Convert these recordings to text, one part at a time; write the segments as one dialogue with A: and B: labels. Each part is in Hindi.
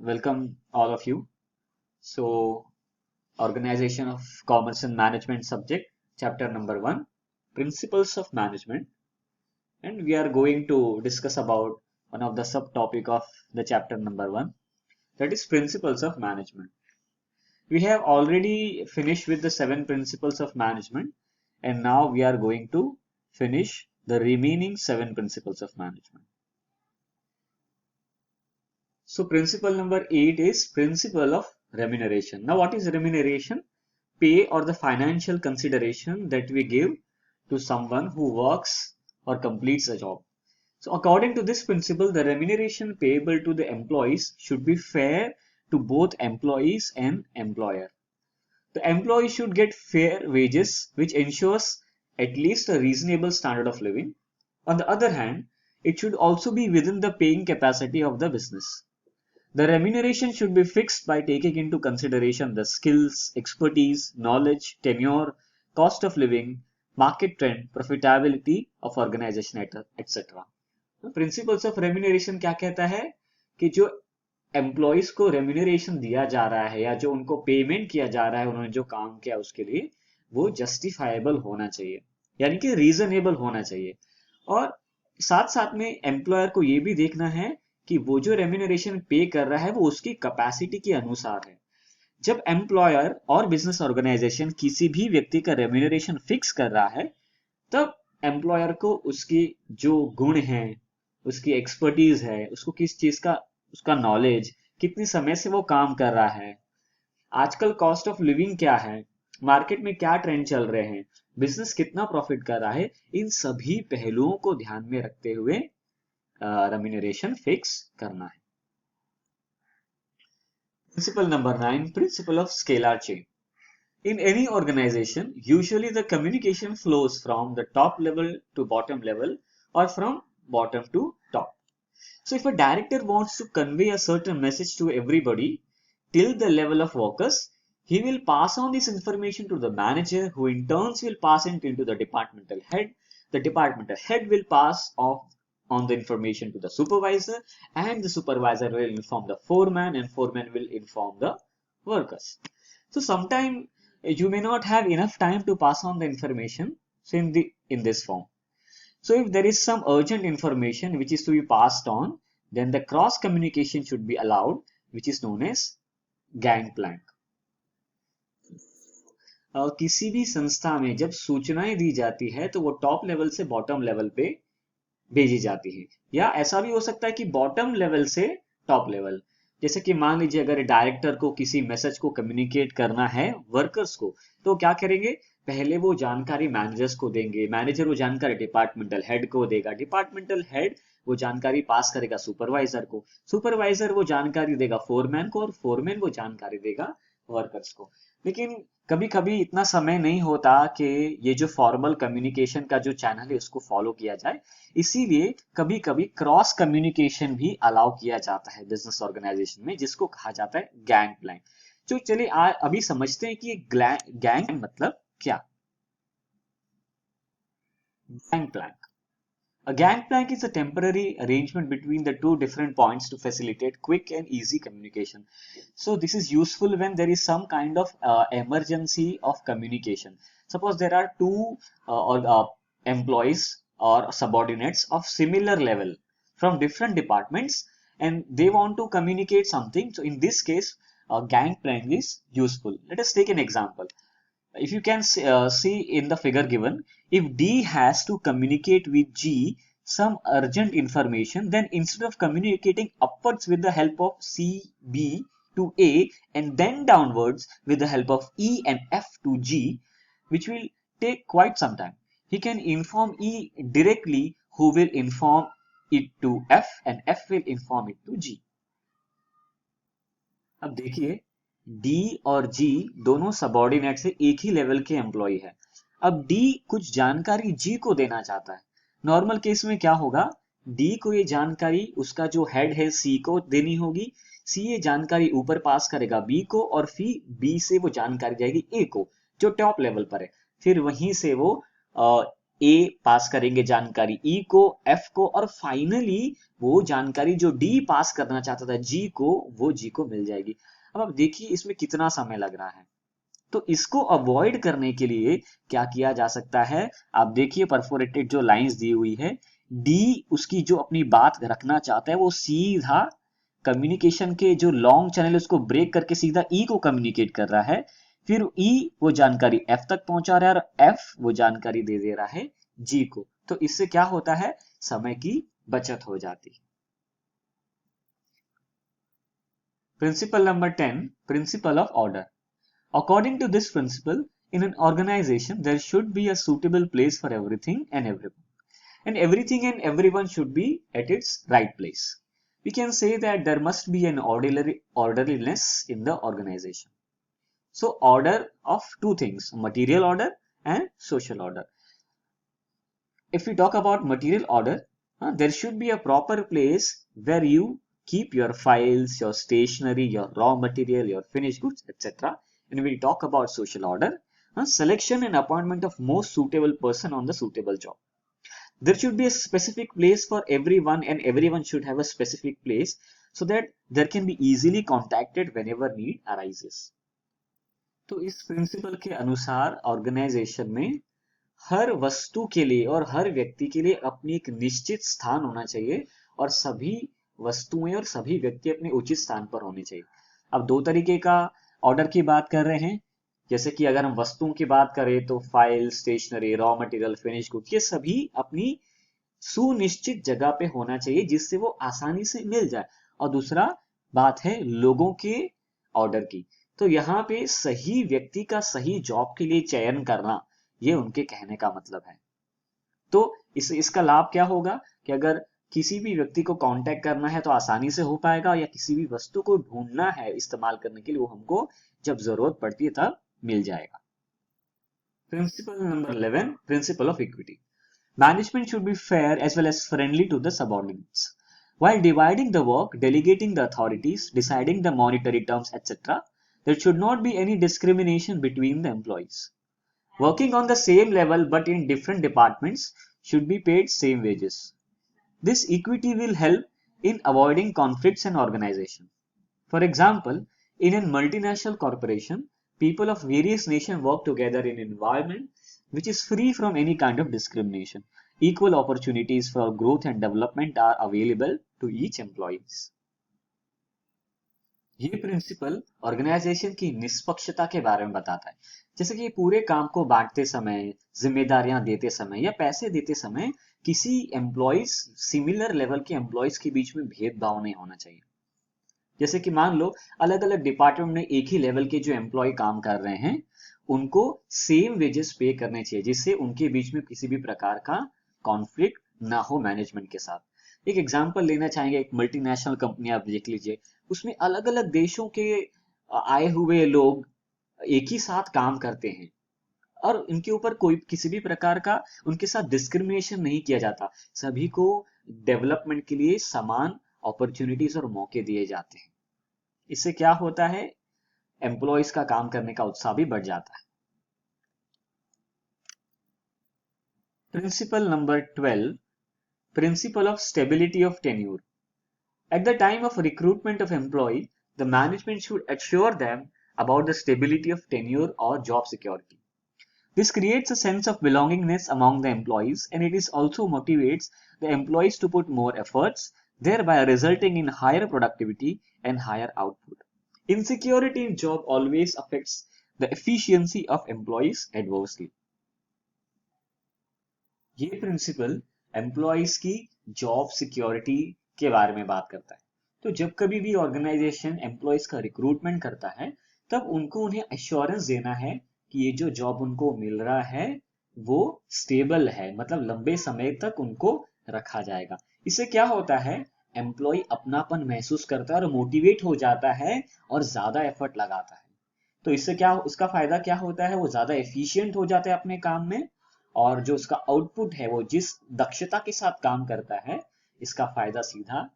A: welcome all of you. So, Organization of Commerce and Management subject, chapter number 1, Principles of Management. And we are going to discuss about one of the subtopic of the chapter number 1, that is Principles of Management. We have already finished with the 7 principles of management, and now we are going to finish the remaining 7 principles of management. So principle number 8 is principle of remuneration. Now what is remuneration? Pay or the financial consideration that we give to someone who works or completes a job. So according to this principle, the remuneration payable to the employees should be fair to both employees and employer. The employee should get fair wages which ensures at least a reasonable standard of living. On the other hand, it should also be within the paying capacity of the business. The remuneration should be fixed by taking into consideration the skills, expertise, knowledge, tenure, cost of living, market trend, profitability of organization, etc. Principles of remuneration क्या कहता है कि जो एम्प्लॉइज को रेम्यूनरेशन दिया जा रहा है या जो उनको पेमेंट किया जा रहा है उन्होंने जो काम किया उसके लिए वो जस्टिफाइबल होना चाहिए, यानी कि रीजनेबल होना चाहिए। और साथ साथ में एम्प्लॉयर को ये भी देखना है कि वो जो रेम्यूनरेशन पे कर रहा है वो उसकी कैपेसिटी के अनुसार है। जब एम्प्लॉयर और बिजनेस ऑर्गेनाइजेशन किसी भी व्यक्ति का रेम्यूनरेशन फिक्स कर रहा है तब एम्प्लॉयर को उसकी जो गुण है, उसकी एक्सपर्टीज है, उसको किस चीज का उसका नॉलेज, कितने समय से वो काम कर रहा है, आजकल कॉस्ट ऑफ लिविंग क्या है, मार्केट में क्या ट्रेंड चल रहे हैं, बिजनेस कितना प्रॉफिट कर रहा है, इन सभी पहलुओं को ध्यान में रखते हुए रेम्यूनरेशन फिक्स करना है। Principle number 9, principle of scalar chain. In any organization, usually the communication flows from the top level to bottom level or from bottom to top. So if a director wants to convey a certain message to everybody till the level of workers, he will pass on this information to the manager, who in turns will pass it into the departmental head. The departmental head will pass on the information to the supervisor, and the supervisor will inform the foreman, and foreman will inform the workers. So sometime you may not have enough time to pass on the information in this form. So if there is some urgent information which is to be passed on, then the cross communication should be allowed, which is known as gangplank. किसी भी संस्था में जब सूचनाएं दी जाती है तो वो टॉप लेवल से बॉटम लेवल पे भेजी जाती है, या ऐसा भी हो सकता है कि बॉटम लेवल से टॉप लेवल। जैसे कि मान लीजिए अगर डायरेक्टर को किसी मैसेज को कम्युनिकेट करना है वर्कर्स को, तो क्या करेंगे, पहले वो जानकारी मैनेजर्स को देंगे, मैनेजर वो जानकारी डिपार्टमेंटल हेड को देगा, डिपार्टमेंटल हेड वो जानकारी पास करेगा सुपरवाइजर को, सुपरवाइजर वो जानकारी देगा फोरमैन को, और फोरमैन वो जानकारी देगा वर्कर्स को। लेकिन कभी कभी इतना समय नहीं होता कि ये जो फॉर्मल कम्युनिकेशन का जो चैनल है उसको फॉलो किया जाए, इसीलिए कभी कभी क्रॉस कम्युनिकेशन भी अलाउ किया जाता है बिजनेस ऑर्गेनाइजेशन में, जिसको कहा जाता है गैंग प्लैंक। तो चलिए अभी समझते हैं कि गैंग मतलब क्या। Gangplank, a gangplank is a temporary arrangement between the two different points to facilitate quick and easy communication. So this is useful when there is some kind of emergency of communication. Suppose there are two employees or subordinates of similar level from different departments and they want to communicate something. So in this case, gangplank is useful. Let us take an example. If you can see in the figure given, if D has to communicate with G some urgent information, then instead of communicating upwards with the help of C, B to A and then downwards with the help of E and F to G, which will take quite some time, he can inform E directly, who will inform it to F and F will inform it to G. अब देखिए D और G दोनों सबॉर्डिनेट से एक ही लेवल के एम्प्लॉय है। अब D कुछ जानकारी G को देना चाहता है। नॉर्मल केस में क्या होगा, D को ये जानकारी उसका जो हेड है C को देनी होगी, C ये जानकारी ऊपर पास करेगा B को, और फिर B से वो जानकारी जाएगी A को जो टॉप लेवल पर है, फिर वहीं से वो ए पास करेंगे जानकारी ई को, एफ को, और फाइनली वो जानकारी जो डी पास करना चाहता था जी को, वो जी को मिल जाएगी। अब आप देखिए इसमें कितना समय लग रहा है। तो इसको अवॉइड करने के लिए क्या किया जा सकता है, आप देखिए परफोरेटेड जो लाइंस दी हुई है, डी उसकी जो अपनी बात रखना चाहता है वो सीधा कम्युनिकेशन के जो लॉन्ग चैनल उसको ब्रेक करके सीधा ई को कम्युनिकेट कर रहा है, फिर ई वो जानकारी एफ तक पहुंचा रहा है और एफ वो जानकारी दे दे रहा है जी को। तो इससे क्या होता है, समय की बचत हो जाती है। Principle number 10, principle of order. According to this principle, in an organization, there should be a suitable place for everything and everyone. And everything and everyone should be at its right place. We can say that there must be an orderliness in the organization. So, order of two things, material order and social order. If we talk about material order, there should be a proper place where you keep your files, your stationery, your raw material, your finished goods, etc. And when we talk about social order, selection and appointment of most suitable person on the suitable job. There should be a specific place for everyone and everyone should have a specific place so that there can be easily contacted whenever need arises. तो इस प्रिंसिपल के अनुसार ऑर्गेनाइजेशन में हर वस्तु के लिए और हर व्यक्ति के लिए अपनी एक निश्चित स्थान होना चाहिए और सभी वस्तुएं और सभी व्यक्ति अपने उचित स्थान पर होने चाहिए। अब दो तरीके का ऑर्डर की बात कर रहे हैं, जैसे कि अगर हम वस्तुओं की बात करें तो file, stationery, raw material, finish good, ये सभी अपनी सुनिश्चित जगह पे होना चाहिए जिससे वो आसानी से मिल जाए। और दूसरा बात है लोगों के ऑर्डर की, तो यहाँ पे सही व्यक्ति का सही जॉब के लिए चयन करना, ये उनके कहने का मतलब है। तो इसका लाभ क्या होगा कि अगर किसी भी व्यक्ति को कांटेक्ट करना है तो आसानी से हो पाएगा, या किसी भी वस्तु को ढूंढना है इस्तेमाल करने के लिए, वो हमको जब जरूरत पड़ती है तब मिल जाएगा। Principle number 11, principle of equity. Management should be fair as well as friendly to the subordinates. While dividing the work, delegating the authorities, deciding the monetary terms, etc., there should not be any discrimination between the employees. Working on the same level but in different departments should be paid same wages. This equity will help in avoiding conflicts and organization. For example, in a multinational corporation, people of various nations work together in an environment which is free from any kind of discrimination. Equal opportunities for growth and development are available to each employees. ये प्रिंसिपल ऑर्गेनाइजेशन की निष्पक्षता के बारे में बताता है। जैसे कि पूरे काम को बांटते समय, जिम्मेदारियां देते समय या पैसे देते समय किसी एम्प्लॉइज, सिमिलर लेवल के एम्प्लॉइज के बीच में भेदभाव नहीं होना चाहिए। जैसे कि मान लो अलग अलग डिपार्टमेंट में एक ही लेवल के जो एम्प्लॉय काम कर रहे हैं उनको सेम वेजेस पे करने चाहिए, जिससे उनके बीच में किसी भी प्रकार का कॉन्फ्लिक्ट ना हो मैनेजमेंट के साथ। एक एग्जांपल लेना चाहेंगे, एक मल्टीनेशनल कंपनी आप देख लीजिए, उसमें अलग अलग देशों के आए हुए लोग एक ही साथ काम करते हैं और उनके ऊपर कोई किसी भी प्रकार का उनके साथ डिस्क्रिमिनेशन नहीं किया जाता। सभी को डेवलपमेंट के लिए समान अपॉर्चुनिटीज और मौके दिए जाते हैं। इससे क्या होता है, एम्प्लॉयज का काम करने का उत्साह भी बढ़ जाता है। Principle number 12, principle of stability of tenure. At the time of recruitment of employee, the management should assure them about the stability of tenure or job security. This creates a sense of belongingness among the employees, and it is also motivates the employees to put more efforts, thereby resulting in higher productivity and higher output. Insecurity in job always affects the efficiency of employees adversely. ये प्रिंसिपल एम्प्लॉयज की जॉब सिक्योरिटी के बारे में बात करता है। तो जब कभी भी ऑर्गेनाइजेशन एम्प्लॉयज का रिक्रूटमेंट करता है तब उनको उन्हें एश्योरेंस देना है कि ये जो जॉब उनको मिल रहा है वो स्टेबल है, मतलब लंबे समय तक उनको रखा जाएगा। इससे क्या होता है, एम्प्लॉय अपनापन महसूस करता है और मोटिवेट हो जाता है और ज्यादा एफर्ट लगाता है। तो इससे क्या, उसका फायदा क्या होता है, वो ज्यादा एफिशिएंट हो जाता है अपने काम में और जो उसका आउटपुट है वो जिस दक्षता के साथ काम करता है इसका फायदा सीधा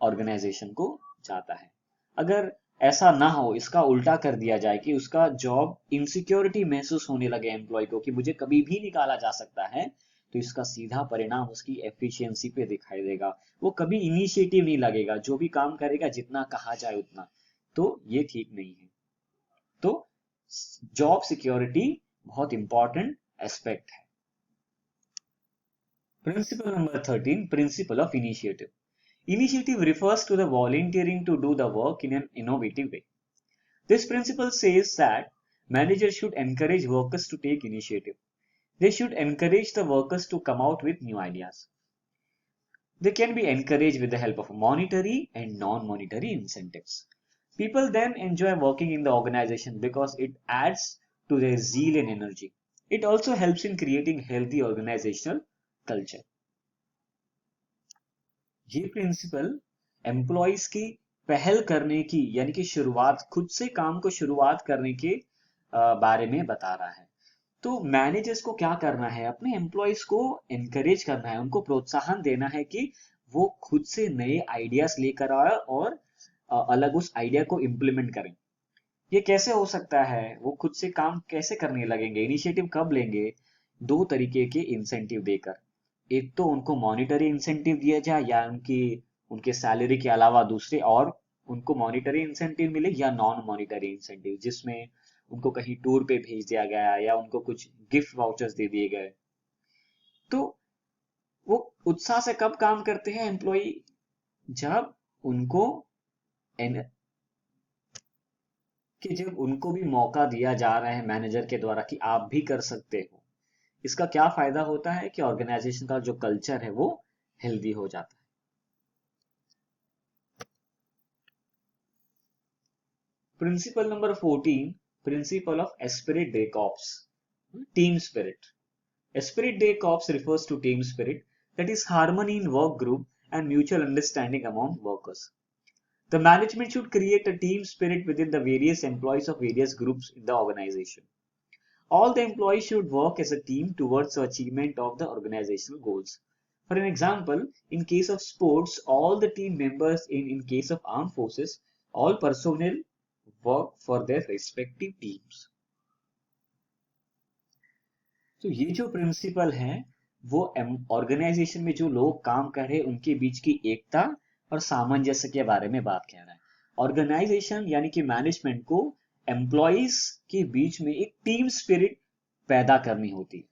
A: ऑर्गेनाइजेशन को जाता है। अगर ऐसा ना हो, इसका उल्टा कर दिया जाए कि उसका जॉब इनसिक्योरिटी महसूस होने लगे एम्प्लॉय को कि मुझे कभी भी निकाला जा सकता है, तो इसका सीधा परिणाम उसकी एफिशिएंसी पे दिखाई देगा। वो कभी इनिशिएटिव नहीं लगेगा, जो भी काम करेगा जितना कहा जाए उतना, तो ये ठीक नहीं है। तो जॉब सिक्योरिटी बहुत इंपॉर्टेंट एस्पेक्ट है। Principle number 13, principle of initiative. Initiative refers to the volunteering to do the work in an innovative way. This principle says that managers should encourage workers to take initiative. They should encourage the workers to come out with new ideas. They can be encouraged with the help of monetary and non-monetary incentives. People then enjoy working in the organization because it adds to their zeal and energy. It also helps in creating healthy organizational culture. ये प्रिंसिपल एम्प्लॉयज की पहल करने की यानी कि शुरुआत, खुद से काम को शुरुआत करने के बारे में बता रहा है। तो मैनेजर्स को क्या करना है, अपने एम्प्लॉयज को एनकरेज करना है, उनको प्रोत्साहन देना है कि वो खुद से नए आइडियाज लेकर आए और अलग उस आइडिया को इम्प्लीमेंट करें। ये कैसे हो सकता है, वो खुद से काम कैसे करने लगेंगे, इनिशिएटिव कब लेंगे? दो तरीके के इंसेंटिव देकर। एक तो उनको मॉनिटरी इंसेंटिव दिया जाए या उनके सैलरी के अलावा दूसरे और उनको मॉनिटरी इंसेंटिव मिले या नॉन मॉनिटरी इंसेंटिव, जिसमें उनको कहीं टूर पे भेज दिया गया या उनको कुछ गिफ्ट वाउचर्स दे दिए गए। तो वो उत्साह से कब काम करते हैं एम्प्लॉय? जब उनको जब उनको भी मौका दिया जा रहा है मैनेजर के द्वारा कि आप भी कर सकते हो। इसका क्या फायदा होता है कि ऑर्गेनाइजेशन का जो कल्चर है वो हेल्दी हो जाता है। Principle number 14, principle of Spirit day corps, team spirit. Spirit day corps refers to team spirit, that is harmony in work group and mutual understanding among workers. The management should create a team spirit within the various employees of various groups in the organization. All the employees should work as a team towards the achievement of the organizational goals. For an example, in case of sports, all the team members, in case of armed forces, all personnel work for their respective teams. तो ये जो प्रिंसिपल है वो ऑर्गेनाइजेशन में जो लोग काम कर रहे हैं उनके बीच की एकता और सामंजस्य के बारे में बात कह रहा है। ऑर्गेनाइजेशन यानी कि मैनेजमेंट को एम्प्लॉइज के बीच में एक टीम स्पिरिट पैदा करनी होती है।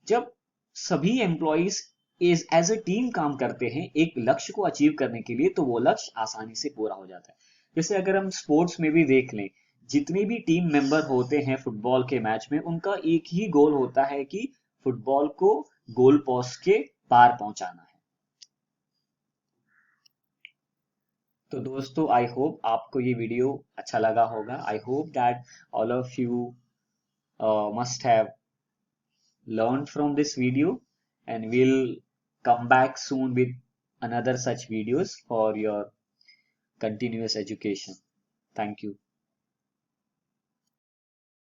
A: जब सभी एम्प्लॉइज एज ए टीम काम करते हैं एक लक्ष्य को अचीव करने के लिए, तो वो लक्ष्य आसानी से पूरा हो जाता है। जैसे अगर हम स्पोर्ट्स में भी देख लें, जितने भी टीम मेंबर होते हैं फुटबॉल के मैच में, उनका एक ही गोल होता है कि फुटबॉल को गोल पोस्ट के पार पहुंचाना है। तो दोस्तों, आई होप आपको ये वीडियो अच्छा लगा होगा। I hope that all of you must have learned from this video, and we'll come back soon with another such videos for your continuous education. Thank you.